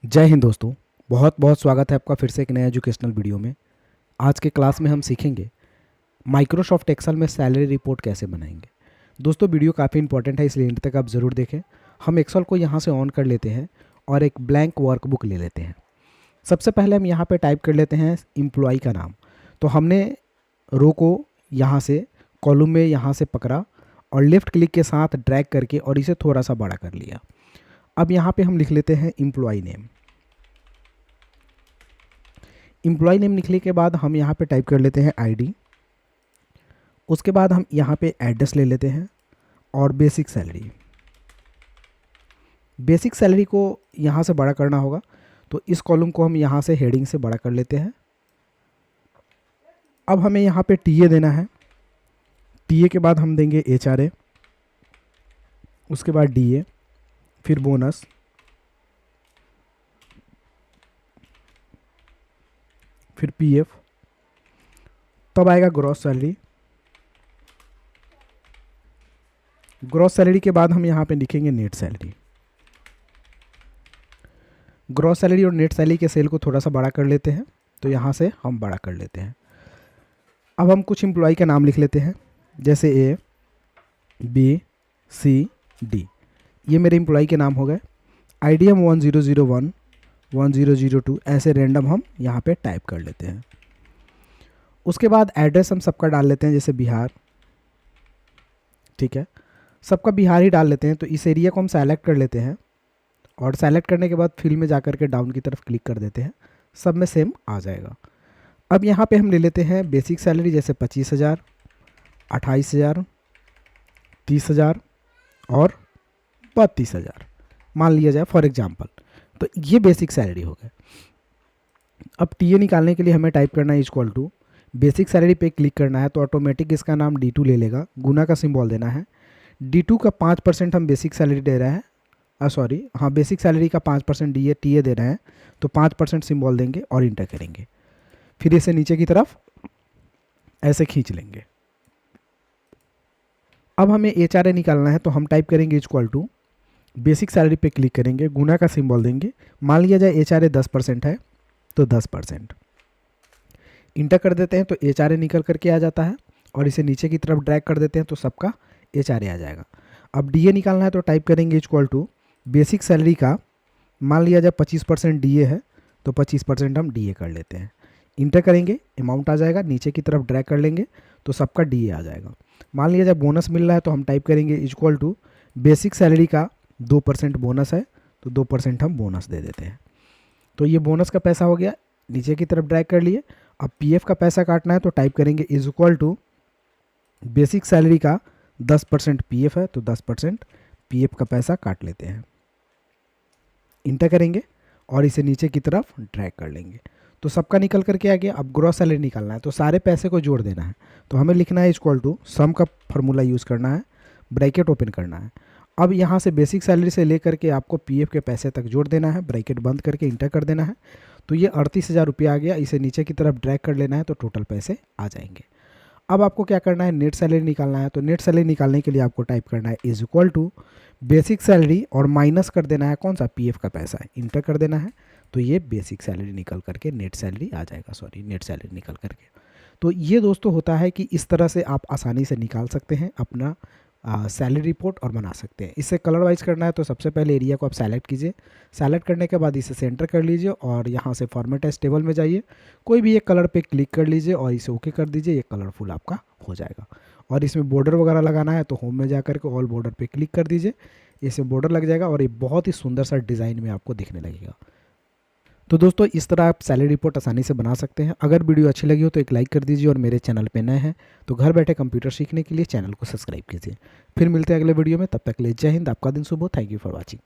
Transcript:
जय हिंद दोस्तों। बहुत बहुत स्वागत है आपका फिर से एक नया एजुकेशनल वीडियो में। आज के क्लास में हम सीखेंगे माइक्रोसॉफ्ट एक्सेल में सैलरी रिपोर्ट कैसे बनाएंगे। दोस्तों वीडियो काफ़ी इंपॉर्टेंट है, इसलिए एंड तक आप ज़रूर देखें। हम एक्सेल को यहाँ से ऑन कर लेते हैं और एक ब्लैंक वर्कबुक ले लेते हैं। सबसे पहले हम यहाँ पर टाइप कर लेते हैं एम्प्लॉय का नाम। तो हमने रो को यहाँ से कॉलम में यहाँ से पकड़ा और लेफ़्ट क्लिक के साथ ड्रैग करके और इसे थोड़ा सा बड़ा कर लिया। अब यहाँ पे हम लिख लेते हैं एम्प्लॉय नेम। एम्प्लॉय नेम लिखने के बाद हम यहाँ पे टाइप कर लेते हैं आईडी। उसके बाद हम यहाँ पे एड्रेस ले लेते हैं और बेसिक सैलरी। बेसिक सैलरी को यहाँ से बड़ा करना होगा, तो इस कॉलम को हम यहाँ से हेडिंग से बड़ा कर लेते हैं। अब हमें यहाँ पे टीए देना है। टीए के बाद हम देंगे एचआरए, उसके बाद डीए, फिर बोनस, फिर पीएफ, तब आएगा ग्रॉस सैलरी। ग्रॉस सैलरी के बाद हम यहाँ पे लिखेंगे नेट सैलरी। ग्रॉस सैलरी और नेट सैलरी के सेल को थोड़ा सा बड़ा कर लेते हैं, तो यहाँ से हम बड़ा कर लेते हैं। अब हम कुछ एम्प्लॉय का नाम लिख लेते हैं, जैसे ए, बी, सी, डी। ये मेरे एम्प्लॉय के नाम हो गए। आईडी हम 1001, 1002 ऐसे रैंडम हम यहाँ पे टाइप कर लेते हैं। उसके बाद एड्रेस हम सबका डाल लेते हैं, जैसे बिहार। ठीक है, सबका बिहार ही डाल लेते हैं। तो इस एरिया को हम सेलेक्ट कर लेते हैं और सेलेक्ट करने के बाद फिल में जाकर के डाउन की तरफ क्लिक कर देते हैं, सब में सेम आ जाएगा। अब यहाँ पे हम ले लेते हैं बेसिक सैलरी, जैसे 25,000, 28,000, 30,000 और 32,000 मान लिया जाए फॉर एग्जांपल। तो ये बेसिक सैलरी हो गए। अब टीए निकालने के लिए हमें टाइप करना है इक्वल टू, बेसिक सैलरी पे क्लिक करना है तो ऑटोमेटिक इसका नाम D2 ले लेगा, गुना का सिंबल देना है। D2 का 5% हम बेसिक सैलरी दे रहे हैं, बेसिक सैलरी का 5% टीए दे रहे हैं, तो 5% सिंबल देंगे और इंटर करेंगे। फिर इसे नीचे की तरफ ऐसे खींच लेंगे। अब हमें एचआरए निकालना है, तो हम टाइप करेंगे इक्वल टू, बेसिक सैलरी पे क्लिक करेंगे, गुना का सिंबल देंगे। मान लिया जाए एचआरए 10% है, तो 10% इंटर कर देते हैं, तो एचआरए निकल करके आ जाता है और इसे नीचे की तरफ ड्रैग कर देते हैं, तो सबका एचआरए आ जाएगा। अब डीए निकालना है, तो टाइप करेंगे इक्वल टू, बेसिक सैलरी का मान लिया जाए 25% डीए है, तो 25% हम डीए कर लेते हैं। इंटर करेंगे, अमाउंट आ जाएगा, नीचे की तरफ ड्रैग कर लेंगे तो सबका डीए आ जाएगा। मान लिया जाए बोनस मिल रहा है, तो हम टाइप करेंगे इक्वल टू, बेसिक सैलरी का 2% बोनस है, तो 2% हम बोनस दे देते हैं। तो ये बोनस का पैसा हो गया, नीचे की तरफ ड्रैग कर लिए। अब पीएफ का पैसा काटना है, तो टाइप करेंगे is equal to, basic salary का 10% पीएफ है, तो 10% पीएफ का पैसा काट लेते हैं। इंटर करेंगे और इसे नीचे की तरफ ड्रैग कर लेंगे, तो सबका निकल करके आ गया। अब ग्रॉस सैलरी निकालना है, तो सारे पैसे को जोड़ देना है, तो हमें लिखना है इक्वल टू, सम का फॉर्मूला यूज़ करना है, ब्रैकेट ओपन करना है। अब यहाँ से बेसिक सैलरी से लेकर के आपको पीएफ के पैसे तक जोड़ देना है, ब्रैकेट बंद करके इंटर कर देना है। तो ये 38,000 रुपया आ गया। इसे नीचे की तरफ ड्रैग कर लेना है, तो टोटल पैसे आ जाएंगे। अब आपको क्या करना है, नेट सैलरी निकालना है। तो नेट सैलरी निकालने के लिए आपको टाइप करना है is equal to, basic salary और माइनस कर देना है कौन सा, पीएफ का पैसा है, इंटर कर देना है। तो ये बेसिक सैलरी निकल करके नेट सैलरी आ जाएगा, नेट सैलरी निकल करके। तो ये दोस्तों होता है कि इस तरह से आप आसानी से निकाल सकते हैं अपना सैलरी रिपोर्ट और बना सकते हैं। इसे कलर वाइज करना है, तो सबसे पहले एरिया को आप सेलेक्ट कीजिए। सेलेक्ट करने के बाद इसे सेंटर कर लीजिए और यहाँ से फॉर्मेट एज टेबल में जाइए, कोई भी एक कलर पे क्लिक कर लीजिए और इसे ओके कर दीजिए। ये कलरफुल आपका हो जाएगा। और इसमें बॉर्डर वगैरह लगाना है, तो होम में जाकर के ऑल बॉर्डर पे क्लिक कर दीजिए, इसमें बॉर्डर लग जाएगा और ये बहुत ही सुंदर सा डिज़ाइन में आपको दिखने लगेगा। तो दोस्तों इस तरह आप सैलरी रिपोर्ट आसानी से बना सकते हैं। अगर वीडियो अच्छी लगी हो तो एक लाइक कर दीजिए और मेरे चैनल पे नए हैं तो घर बैठे कंप्यूटर सीखने के लिए चैनल को सब्सक्राइब कीजिए। फिर मिलते हैं अगले वीडियो में, तब तक के लिए जय हिंद, आपका दिन शुभ हो। Thank you for watching.